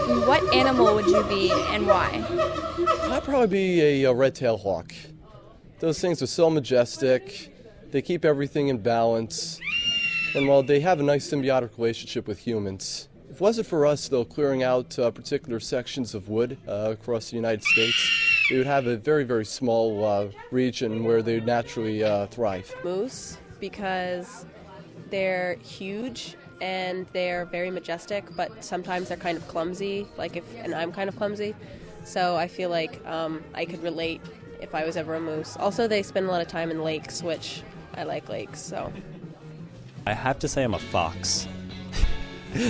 What animal would you be and why? I'd probably be a red-tailed hawk. Those things are so majestic. They keep everything in balance. And while they have a nice symbiotic relationship with humans, if it wasn't for us, though, clearing out particular sections of wood across the United States, they would have a very, very small region where they would naturally thrive. Moose, because they're huge and they're very majestic, but sometimes they're kind of clumsy, and I'm kind of clumsy. So I feel like I could relate if I was ever a moose. Also, they spend a lot of time in lakes, which I like lakes, so. I have to say I'm a fox.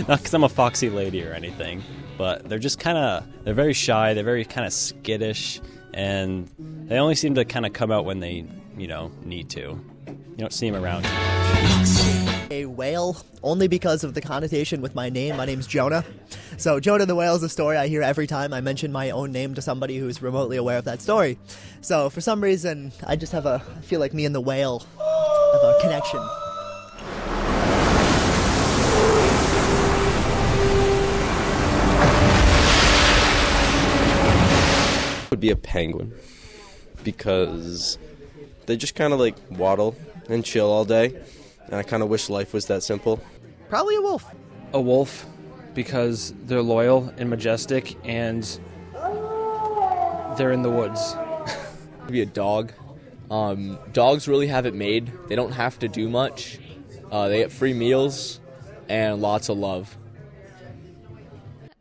Not because I'm a foxy lady or anything, but they're just they're very shy, they're very kind of skittish, and they only seem to kind of come out when they, need to. You don't see them around. A whale, only because of the connotation with my name. My name's Jonah. So Jonah the whale is a story I hear every time I mention my own name to somebody who's remotely aware of that story. So for some reason, I feel like me and the whale have a connection. Would be a penguin, because they just kind of like waddle and chill all day, and I kind of wish life was that simple. Probably a wolf. A wolf, because they're loyal and majestic, and they're in the woods. Be a dog. Dogs really have it made. They don't have to do much. They get free meals and lots of love.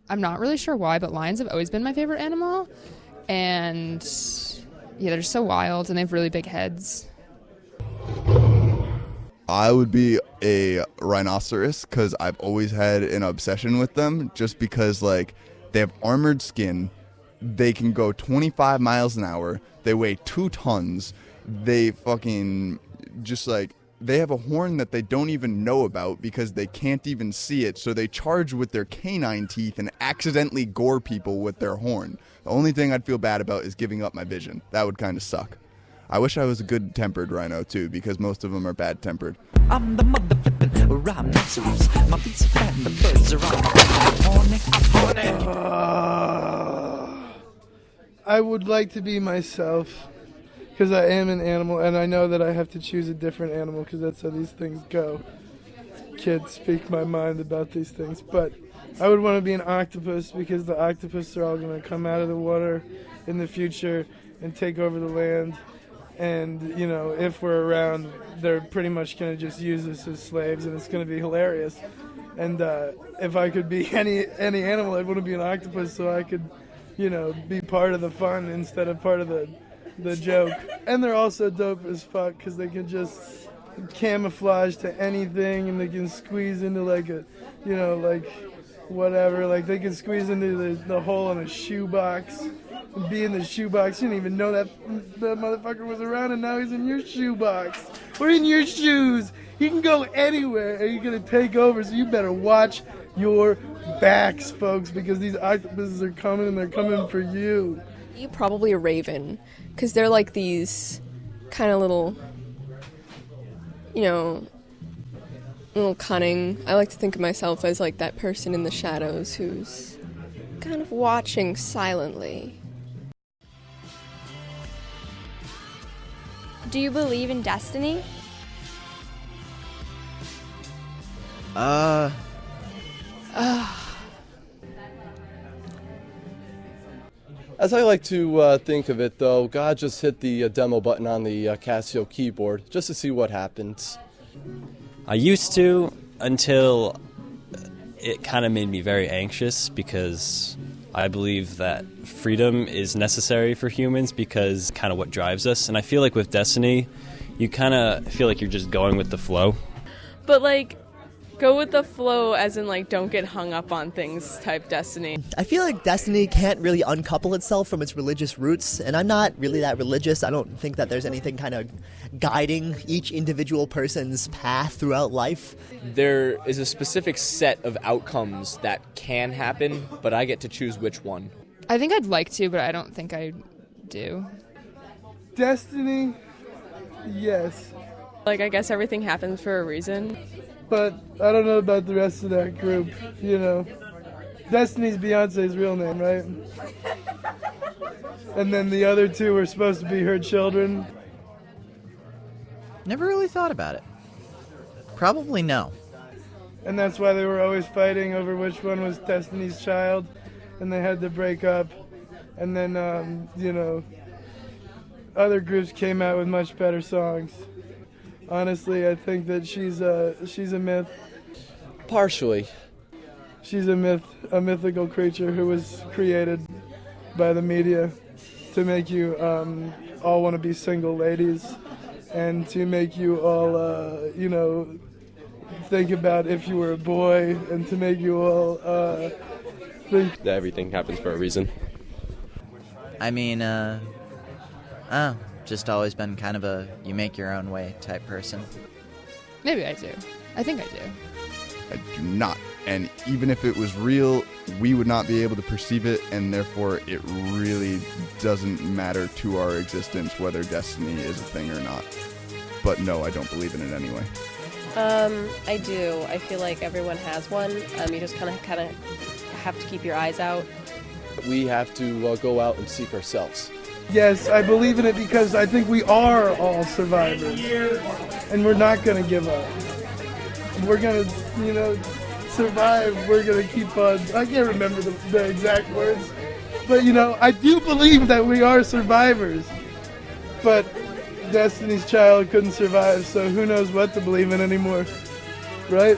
I'm not really sure why, but lions have always been my favorite animal. And yeah, they're just so wild and they have really big heads. I would be a rhinoceros because I've always had an obsession with them, just because they have armored skin, they can go 25 miles an hour, they weigh 2 tons, they fucking they have a horn that they don't even know about because they can't even see it, so they charge with their canine teeth and accidentally gore people with their horn. The only thing I'd feel bad about is giving up my vision. That would kind of suck. I wish I was a good-tempered rhino, too, because most of them are bad-tempered. I'm the motherfucking rhinoceros. My feet are fat and the birds are on. I would like to be myself, because I am an animal, and I know that I have to choose a different animal, because that's how these things go. Can't speak my mind about these things, but I would want to be an octopus, because the octopus are all going to come out of the water in the future and take over the land. And, if we're around, they're pretty much going to just use us as slaves, and it's going to be hilarious. And if I could be any animal, I'd want to be an octopus so I could, be part of the fun instead of part of the joke. And they're also dope as fuck because they can just camouflage to anything, and they can squeeze into whatever. They can squeeze into the hole in a shoebox and be in the shoebox. You didn't even know that motherfucker was around, and now he's in your shoebox or in your shoes. He can go anywhere, and he's gonna take over. So you better watch your backs, folks, because these octopuses are coming, and they're coming for you. You're probably a raven, because they're like these kind of little, little cunning. I like to think of myself as like that person in the shadows who's kind of watching silently. Do you believe in destiny? As I like to think of it, though, God just hit the demo button on the Casio keyboard just to see what happens. I used to, until it kind of made me very anxious, because I believe that freedom is necessary for humans, because kind of what drives us. And I feel like with destiny, you kind of feel like you're just going with the flow. But go with the flow as in don't get hung up on things type destiny. I feel like destiny can't really uncouple itself from its religious roots, and I'm not really that religious. I don't think that there's anything kind of guiding each individual person's path throughout life. There is a specific set of outcomes that can happen, but I get to choose which one. I think I'd like to, but I don't think I do. Destiny, yes. I guess everything happens for a reason. But I don't know about the rest of that group, Destiny's Beyonce's real name, right? And then the other two were supposed to be her children. Never really thought about it. Probably no. And that's why they were always fighting over which one was Destiny's child. And they had to break up. And then, other groups came out with much better songs. Honestly, I think that she's a myth. Partially. She's a mythical creature who was created by the media to make you all want to be single ladies, and to make you all, think about if you were a boy, and to make you all think that everything happens for a reason. I mean, just always been kind of a you make your own way type person. Maybe I do. I think I do. I do not. And even if it was real, we would not be able to perceive it, and therefore it really doesn't matter to our existence whether destiny is a thing or not. But no, I don't believe in it anyway. I do. I feel like everyone has one. You just kind of have to keep your eyes out. We have to go out and seek ourselves. Yes, I believe in it because I think we are all survivors. And we're not going to give up. We're going to, survive. We're going to keep on. I can't remember the exact words. But, I do believe that we are survivors. But Destiny's Child couldn't survive, so who knows what to believe in anymore. Right?